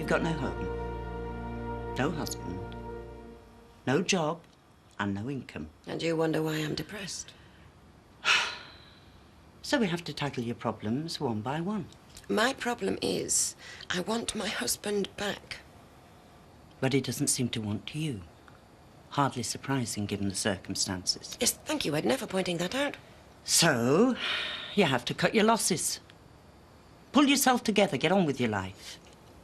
You've got no home, no husband, no job, and no income. And you wonder why I'm depressed? So we have to tackle your problems one by one. My problem is, I want my husband back. But he doesn't seem to want you. Hardly surprising, given the circumstances. Yes, thank you, Edna, for pointing that out. So, you have to cut your losses. Pull yourself together, get on with your life.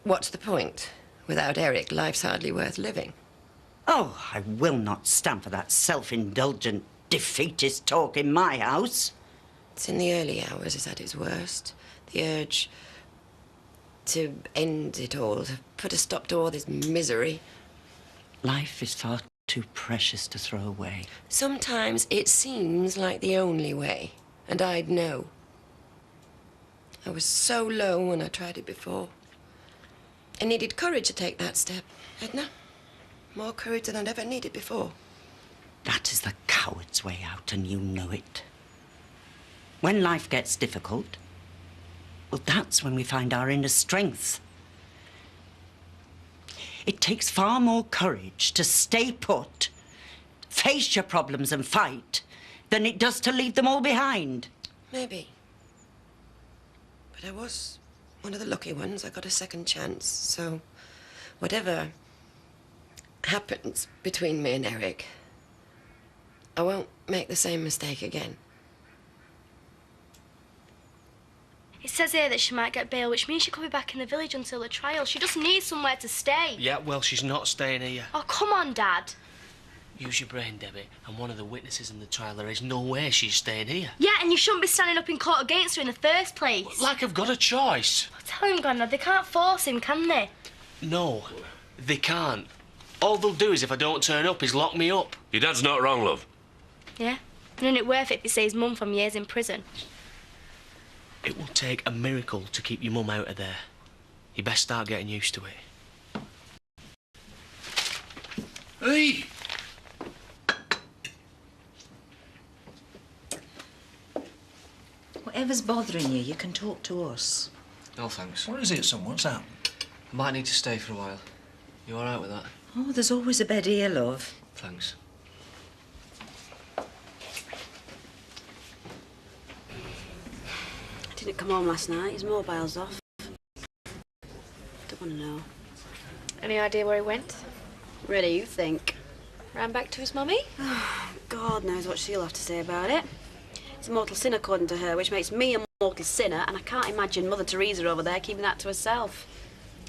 What's the point? Without Eric, life's hardly worth living. Oh, I will not stand for that self-indulgent, defeatist talk in my house. It's in the early hours it's at its worst. The urge to end it all, to put a stop to all this misery. Life is far too precious to throw away. Sometimes it seems like the only way, and I'd know. I was so low when I tried it before. I needed courage to take that step, Edna. More courage than I'd ever needed before. That is the coward's way out, and you know it. When life gets difficult, well, that's when we find our inner strength. It takes far more courage to stay put, face your problems and fight, than it does to leave them all behind. Maybe. But I was one of the lucky ones. I got a second chance, so whatever happens between me and Eric, I won't make the same mistake again. It says here that she might get bail, which means she could be back in the village until the trial. She just needs somewhere to stay. Yeah, well, she's not staying here. Oh, come on, Dad. Use your brain, Debbie. I'm one of the witnesses in the trial. There is no way she's staying here. Yeah, and you shouldn't be standing up in court against her in the first place. Like I've got a choice. Well, tell him, Grandad, they can't force him, can they? No, they can't. All they'll do is, if I don't turn up, is lock me up. Your dad's not wrong, love. Yeah? And isn't it worth it if he saves Mum from years in prison? It will take a miracle to keep your mum out of there. You best start getting used to it. Hey! Whatever's bothering you, you can talk to us. No, thanks. What is it, son? What's happened? I might need to stay for a while. You all right with that? Oh, there's always a bed here, love. Thanks. Didn't come home last night. His mobile's off. Don't want to know. Any idea where he went? Where do you think? Ran back to his mummy? God knows what she'll have to say about it. It's a mortal sin according to her, which makes me a mortal sinner, and I can't imagine Mother Teresa over there keeping that to herself.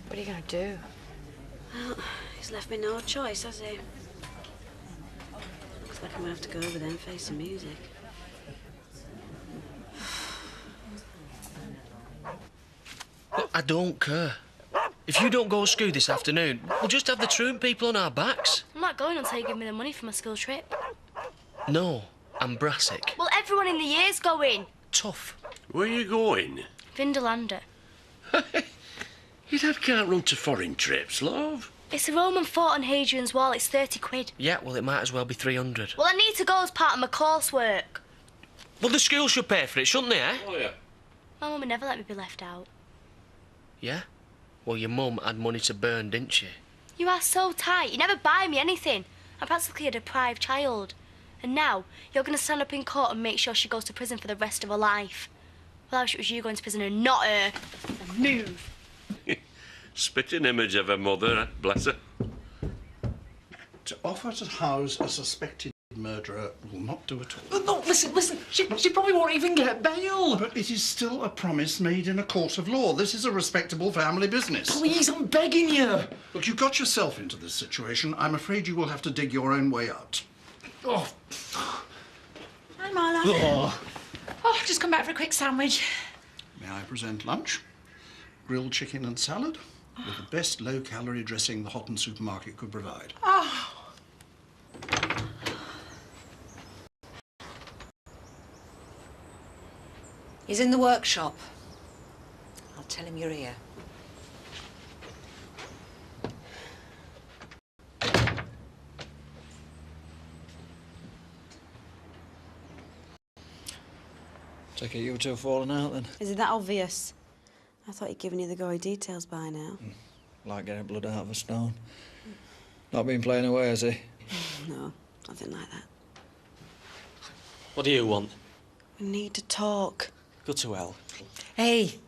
What are you going to do? Well, he's left me no choice, has he? Looks like I'm going to have to go over there and face some music. Look, I don't care. If you don't go to school this afternoon, we'll just have the truant people on our backs. I'm not going until you give me the money for my school trip. No, I'm Brassic. Well, everyone in the year's going. Tough. Where are you going? Vindolanda. Your dad can't run to foreign trips, love. It's a Roman fort on Hadrian's Wall. It's 30 quid. Yeah, well, it might as well be 300. Well, I need to go as part of my coursework. Well, the school should pay for it, shouldn't they, eh? Oh, yeah. My mum would never let me be left out. Yeah? Well, your mum had money to burn, didn't she? You are so tight. You never buy me anything. I'm practically a deprived child. And now, you're going to stand up in court and make sure she goes to prison for the rest of her life. Well, I wish it was you going to prison and not her. Move. Spitting image of her mother, bless her. To offer to house a suspected murderer will not do at all. No, listen. She probably won't even get bail. But it is still a promise made in a court of law. This is a respectable family business. Please, I'm begging you. Look, you got yourself into this situation. I'm afraid you will have to dig your own way out. Oh. Hi, Marla. Oh, I've just come back for a quick sandwich. May I present lunch? Grilled chicken and salad with the best low-calorie dressing the Houghton supermarket could provide. Oh. He's in the workshop. I'll tell him you're here. Take it you two have fallen out then. Is it that obvious? I thought he'd given you the gory details by now. Like getting blood out of a stone. Not been playing away, has he? No, nothing like that. What do you want? We need to talk. Go to hell. Hey,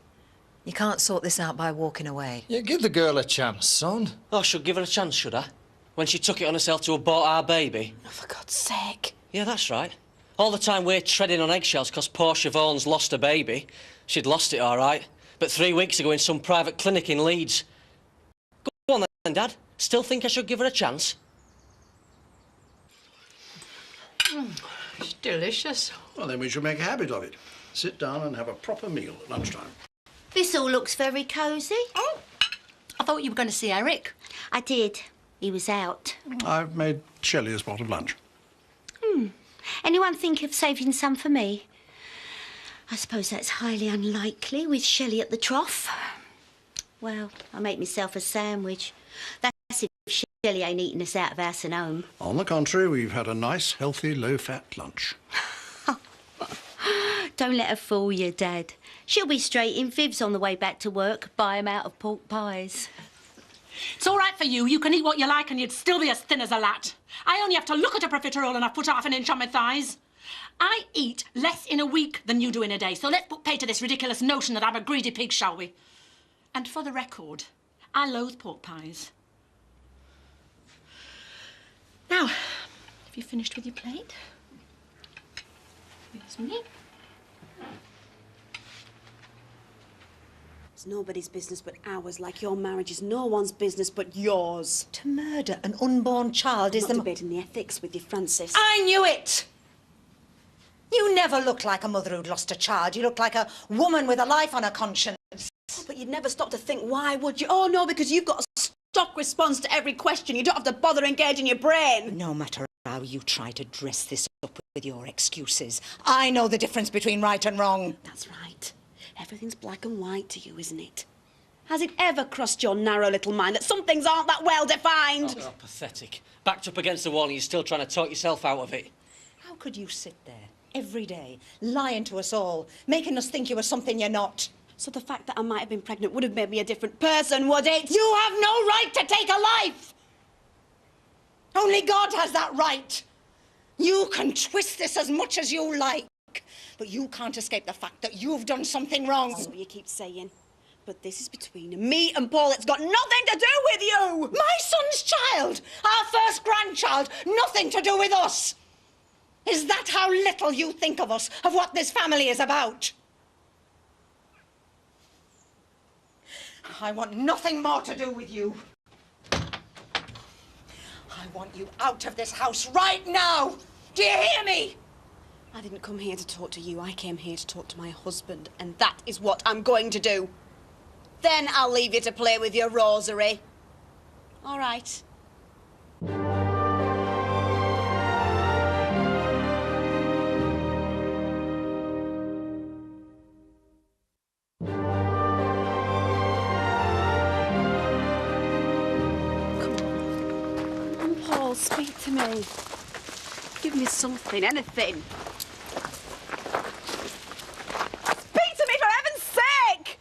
you can't sort this out by walking away. Yeah, give the girl a chance, son. Oh, I should give her a chance, should I? When she took it on herself to abort our baby? Oh, for God's sake. Yeah, that's right. All the time we're treading on eggshells 'cause poor Siobhan's lost her baby. She'd lost it, all right. But 3 weeks ago in some private clinic in Leeds. Go on then, Dad. Still think I should give her a chance? It's delicious. Well, then we should make a habit of it. Sit down and have a proper meal at lunchtime. This all looks very cosy. Oh, I thought you were going to see Eric. I did. He was out. I've made Shelley a spot of lunch. Anyone think of saving some for me? I suppose that's highly unlikely with Shelley at the trough. Well, I'll make myself a sandwich. That's if Shelley ain't eating us out of house and home. On the contrary, we've had a nice, healthy, low-fat lunch. Don't let her fool you, Dad. She'll be straight in fibs on the way back to work, buy 'em out of pork pies. It's all right for you. You can eat what you like and you'd still be as thin as a lat. I only have to look at a profiterole and I've put half an inch on my thighs. I eat less in a week than you do in a day, so let's put pay to this ridiculous notion that I'm a greedy pig, shall we? And for the record, I loathe pork pies. Now, have you finished with your plate? Here's me. It's nobody's business but ours, like your marriage is no one's business but yours. To murder an unborn child is I'm not debating the ethics with you, Francis. I knew it! You never looked like a mother who'd lost a child. You looked like a woman with a life on her conscience. But you'd never stop to think, why would you? Oh, no, because you've got a stock response to every question. You don't have to bother engaging your brain. No matter how you try to dress this up with your excuses, I know the difference between right and wrong. That's right. Everything's black and white to you, isn't it? Has it ever crossed your narrow little mind that some things aren't that well defined? Oh, pathetic. Backed up against the wall and you're still trying to talk yourself out of it. How could you sit there every day, lying to us all, making us think you were something you're not? So the fact that I might have been pregnant would have made me a different person, would it? You have no right to take a life! Only God has that right. You can twist this as much as you like, but you can't escape the fact that you've done something wrong. That's what you keep saying. But this is between me and Paul. It's got nothing to do with you! My son's child, our first grandchild, nothing to do with us. Is that how little you think of us, of what this family is about? I want nothing more to do with you. I want you out of this house right now. Do you hear me? I didn't come here to talk to you. I came here to talk to my husband, and that is what I'm going to do. Then I'll leave you to play with your rosary. All right. Come on, Paul, speak to me. Give me something, anything. Speak to me, for heaven's sake!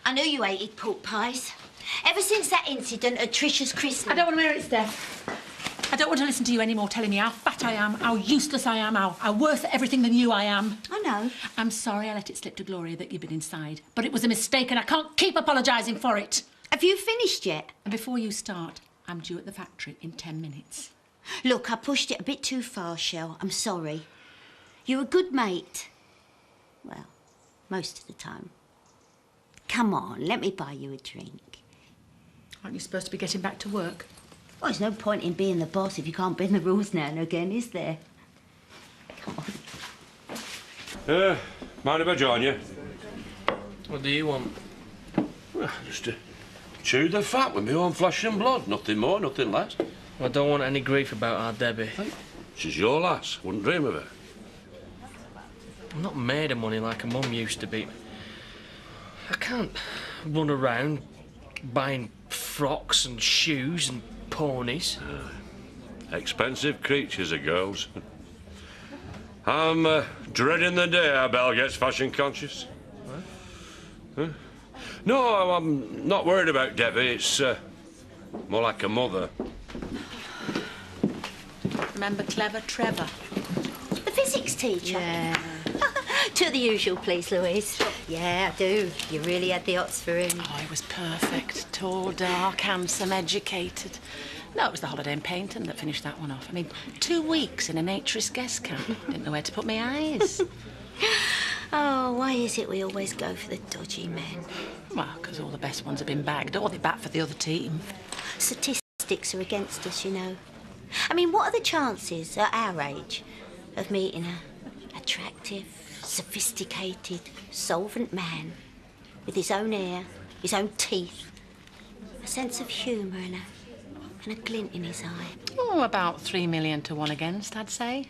I knew you hated pork pies. Ever since that incident at Tricia's christening. I don't want to hear it, Steph. I don't want to listen to you anymore telling me how fat I am, how useless I am, how worse at everything than you I am. I know. I'm sorry I let it slip to Gloria that you've been inside, but it was a mistake and I can't keep apologising for it. Have you finished yet? And before you start, I'm due at the factory in 10 minutes. Look, I pushed it a bit too far, Shell. I'm sorry. You're a good mate. Well, most of the time. Come on, let me buy you a drink. Aren't you supposed to be getting back to work? Well, there's no point in being the boss if you can't bend the rules now and again, is there? Come on. Mind if I join you? What do you want? Well, just to chew the fat with my own flesh and blood. Nothing more, nothing less. I don't want any grief about our Debbie. Hey, she's your lass. Wouldn't dream of her. I'm not made of money like a mum used to be. I can't run around buying frocks and shoes and ponies. Expensive creatures are girls. I'm dreading the day our Belle gets fashion conscious. Huh? No, I'm not worried about Debbie. It's more like a mother. Remember clever Trevor? The physics teacher? Yeah. To the usual, please, Louise. Yeah, I do. You really had the hots for him. Oh, he was perfect. Tall, dark, handsome, educated. No, it was the holiday in Paynton that finished that one off. I mean, 2 weeks in a naturist guest camp. Didn't know where to put my eyes. Oh, why is it we always go for the dodgy men? Well, because all the best ones have been bagged, or they bat for the other team. Statistics are against us, you know. I mean, what are the chances at our age of meeting a attractive, sophisticated, solvent man with his own hair, his own teeth, a sense of humour and a glint in his eye? Oh, about 3 million to 1 against, I'd say.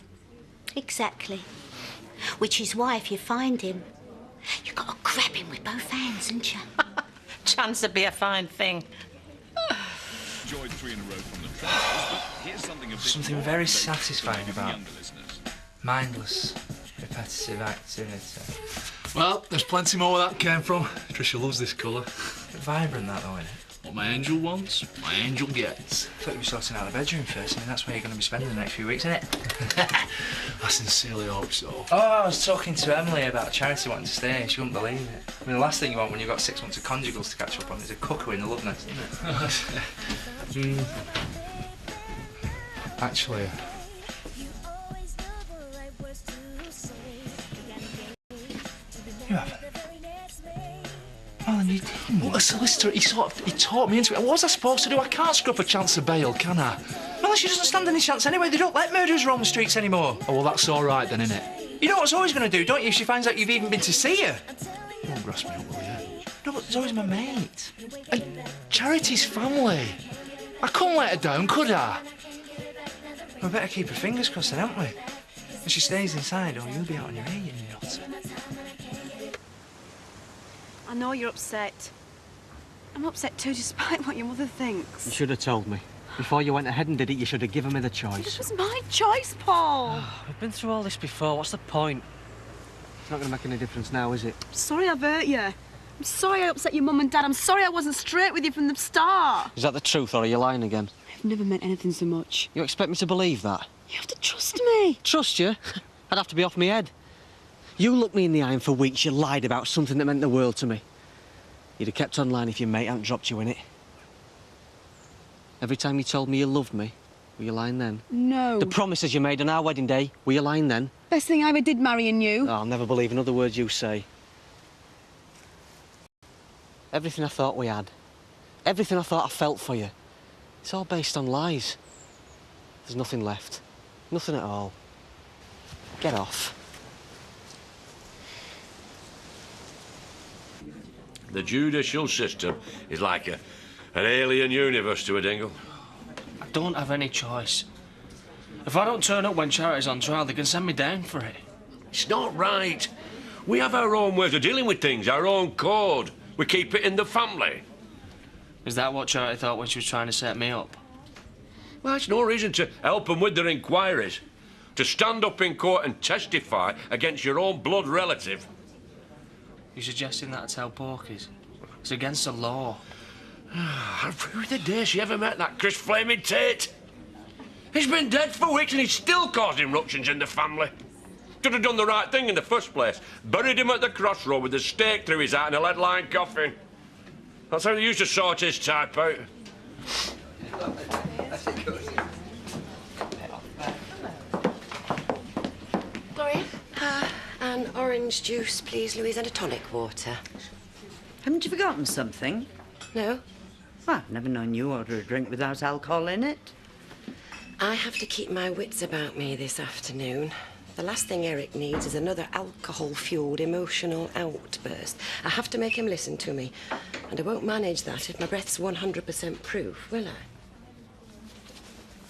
Exactly. Which is why, if you find him, you've got to grab him with both hands, haven't you? Chance would be a fine thing. Enjoyed 3 in a row from the trenches, but here's something a bit Something more very relevant satisfying for about younger listeners. mindless, repetitive activity. Well, there's plenty more where that came from. Tricia loves this colour. Vibrant, that, though, isn't it? What my angel wants, my angel gets. I thought you were sorting out the bedroom first. I mean, that's where you're going to be spending the next few weeks, isn't it? I sincerely hope so. Oh, I was talking to Emily about charity wanting to stay. She wouldn't believe it. I mean, the last thing you want when you've got 6 months of conjugals to catch up on is a cuckoo in the love nest, isn't it? Actually, You haven't. Oh, then you didn't. what a solicitor, he taught me into it. What was I supposed to do? I can't scrub a chance of bail, can I? Well, she doesn't stand any chance anyway. They don't let murderers roam the streets anymore. Oh, well, that's all right then, innit? You know what Zoe's going to do, don't you, if she finds out you've even been to see her? You won't grass me up, will you? No, but Zoe's my mate. And Charity's family. I couldn't let her down, could I? We better keep her fingers crossed then, haven't we? If she stays inside, or you'll be out on your ear, you nut. I know you're upset. I'm upset too, despite what your mother thinks. You should have told me. Before you went ahead and did it, you should have given me the choice. This was my choice, Paul. We've been through all this before. What's the point? It's not going to make any difference now, is it? I'm sorry I've hurt you. I'm sorry I upset your mum and dad. I'm sorry I wasn't straight with you from the start. Is that the truth, or are you lying again? I've never meant anything so much. You expect me to believe that? You have to trust me. Trust you? I'd have to be off my head. You looked me in the eye and for weeks you lied about something that meant the world to me. You'd have kept on lying if your mate hadn't dropped you in it. Every time you told me you loved me, were you lying then? No. The promises you made on our wedding day, were you lying then? Best thing I ever did marrying you. Oh, I'll never believe another word you say. Everything I thought we had, everything I thought I felt for you, it's all based on lies. There's nothing left. Nothing at all. Get off. The judicial system is like an alien universe to a dingle. I don't have any choice. If I don't turn up when Charity's on trial, they can send me down for it. It's not right. We have our own ways of dealing with things, our own code. We keep it in the family. Is that what Charity thought when she was trying to set me up? Well, it's no reason to help them with their inquiries. To stand up in court and testify against your own blood relative. You suggesting that's how porkies? It's against the law. I rue the day she ever met that Chris Flaming Tate. He's been dead for weeks and he's still causing ructions in the family. Should have done the right thing in the first place. Buried him at the crossroad with a stake through his heart and a lead-lined coffin. That's how they used to sort his type out. Gloria? An orange juice, please, Louise, and a tonic water. Haven't you forgotten something? No? Well, I've never known you order a drink without alcohol in it. I have to keep my wits about me this afternoon. The last thing Eric needs is another alcohol-fueled emotional outburst. I have to make him listen to me. And I won't manage that if my breath's 100% proof, will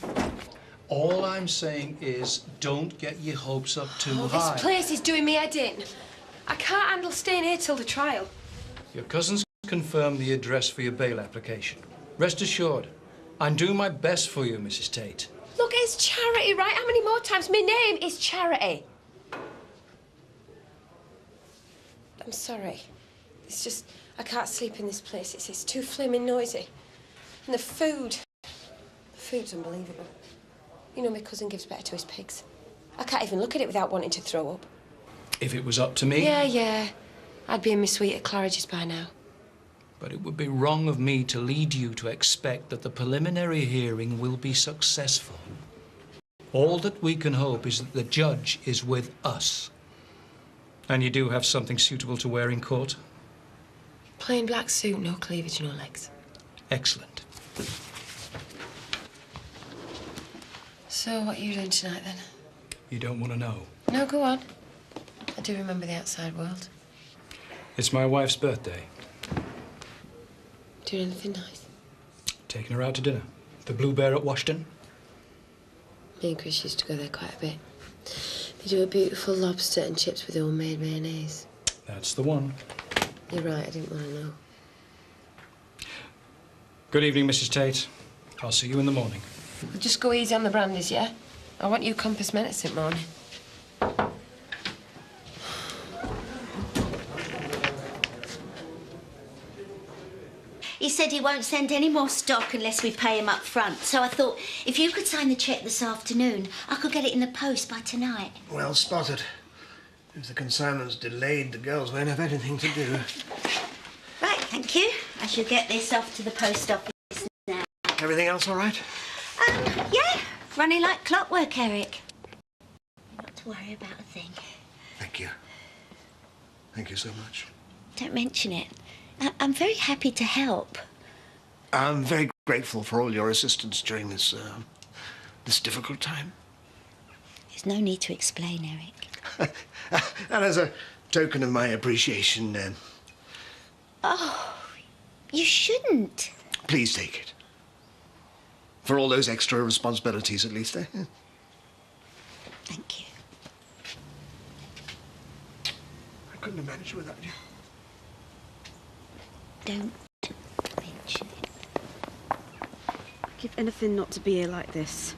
I? All I'm saying is don't get your hopes up too Oh, high. this place is doing me head in. I can't handle staying here till the trial. Your cousin's confirmed the address for your bail application. Rest assured, I'm doing my best for you, Mrs. Tate. Look, it's Charity, right? How many more times? My name is Charity. I'm sorry. It's just, I can't sleep in this place. It's too flaming noisy. And the food's unbelievable. You know, my cousin gives better to his pigs. I can't even look at it without wanting to throw up. If it was up to me... Yeah. I'd be in my suite at Claridge's by now. But it would be wrong of me to lead you to expect that the preliminary hearing will be successful. All that we can hope is that the judge is with us. And you do have something suitable to wear in court? Plain black suit, no cleavage, no legs. Excellent. So, what are you doing tonight, then? You don't want to know? No, go on. I do remember the outside world. It's my wife's birthday. Doing anything nice? Taking her out to dinner. The Blue Bear at Washington. Me and Chris used to go there quite a bit. They do a beautiful lobster and chips with homemade mayonnaise. That's the one. You're right, I didn't want to know. Good evening, Mrs. Tate. I'll see you in the morning. Just go easy on the brandies, yeah? I want you compass medicine morning. He said he won't send any more stock unless we pay him up front. So I thought, if you could sign the cheque this afternoon, I could get it in the post by tonight. Well spotted. If the consignment's delayed, the girls won't have anything to do. Right, thank you. I shall get this off to the post office now. Everything else all right? Yeah, running like clockwork, Eric. Not to worry about a thing. Thank you. Thank you so much. Don't mention it. I'm very happy to help. I'm very grateful for all your assistance during this, this difficult time. There's no need to explain, Eric. And as a token of my appreciation, Oh, you shouldn't. please take it. For all those extra responsibilities, at least, eh? Thank you. I couldn't have managed without you. Don't mention it. I'd give anything not to be here like this.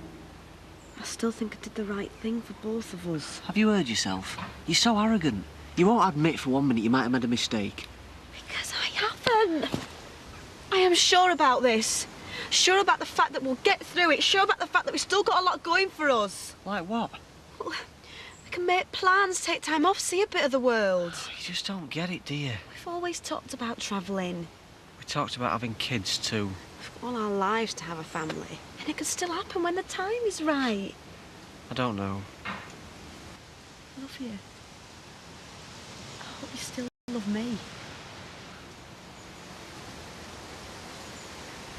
I still think I did the right thing for both of us. Have you heard yourself? You're so arrogant. You won't admit for 1 minute you might have made a mistake. Because I haven't. I am sure about this. Sure about the fact that we'll get through it. Sure about the fact that we've still got a lot going for us. Like what? Well, we can make plans, take time off, see a bit of the world. You just don't get it, do you? We've always talked about travelling. We talked about having kids too. We've got all our lives to have a family. And it can still happen when the time is right. I don't know. I love you. I hope you still love me.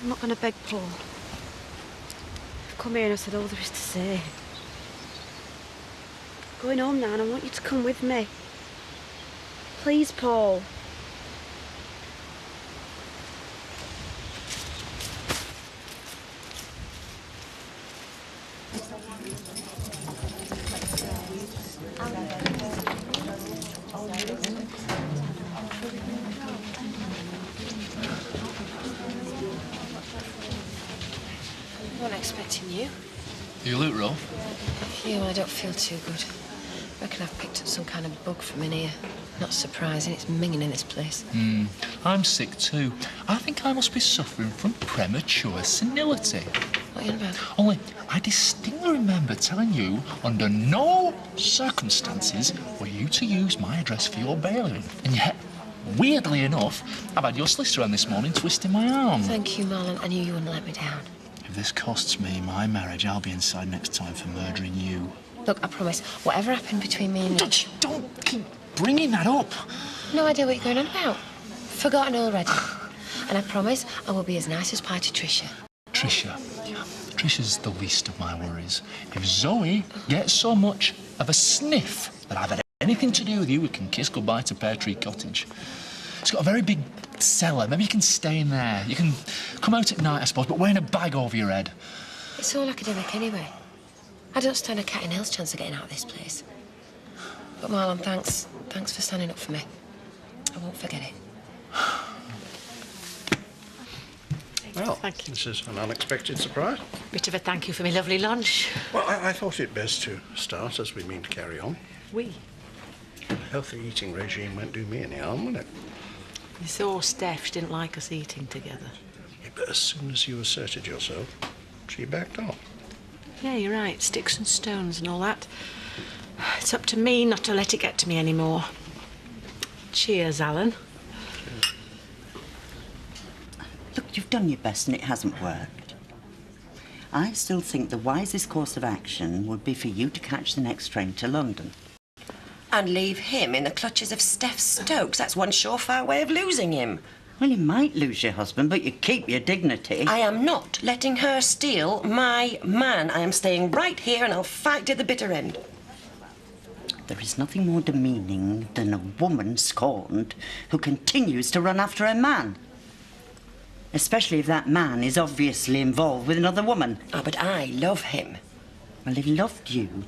I'm not going to beg Paul. I've come here and I've said all there is to say. I'm going home now and I want you to come with me. Please, Paul. I wasn't expecting you. You look rough. Yeah, well, I don't feel too good. I reckon I've picked up some kind of bug from in here. Not surprising, it's minging in this place. I'm sick too. I think I must be suffering from premature senility. What are you on about? Only, I distinctly remember telling you under no circumstances were you to use my address for your bail. And yet, weirdly enough, I've had your solicitor on this morning twisting my arm. Thank you, Marlon. I knew you wouldn't let me down. If this costs me my marriage, I'll be inside next time for murdering you. Look, I promise, whatever happened between me and you... Don't keep bringing that up. No idea what you're going on about. Forgotten already. And I promise I will be as nice as pie to Tricia. Trisha's the least of my worries. If Zoe gets so much of a sniff that I've had anything to do with you, we can kiss goodbye to Pear Tree Cottage. It's got a very big cellar. Maybe you can stay in there. You can come out at night, I suppose, but wearing a bag over your head. It's all academic anyway. I don't stand a cat in hell's chance of getting out of this place. But Marlon, thanks. Thanks for standing up for me. I won't forget it. Well, thank you. This is an unexpected surprise. Bit of a thank you for my lovely lunch. Well, I thought it best to start as we mean to carry on. We. A healthy eating regime won't do me any harm, will it? You saw Steph, she didn't like us eating together. Yeah, but as soon as you asserted yourself, she backed off. Yeah, you're right. Sticks and stones and all that. It's up to me not to let it get to me anymore. Cheers, Alan. Look, you've done your best and it hasn't worked. I still think the wisest course of action would be for you to catch the next train to London. And leave him in the clutches of Steph Stokes. That's one surefire way of losing him. Well, you might lose your husband, but you keep your dignity. I am not letting her steal my man. I am staying right here and I'll fight to the bitter end. There is nothing more demeaning than a woman scorned who continues to run after a man. Especially if that man is obviously involved with another woman. Oh, but I love him. Well, if he loved you,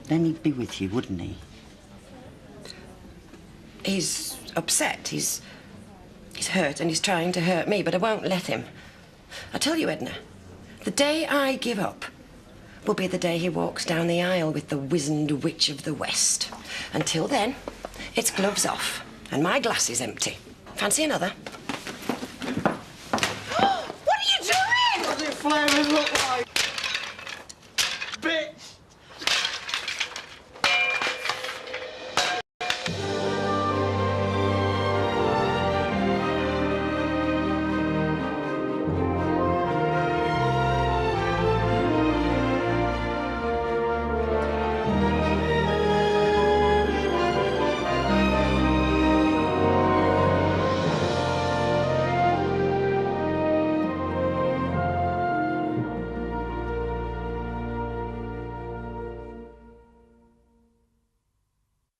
then he'd be with you, wouldn't he? He's upset. He's hurt and he's trying to hurt me, but I won't let him. I tell you, Edna, the day I give up will be the day he walks down the aisle with the wizened witch of the West. Until then, it's gloves off and my glass is empty. Fancy another? What are you doing? What does it flaming look like?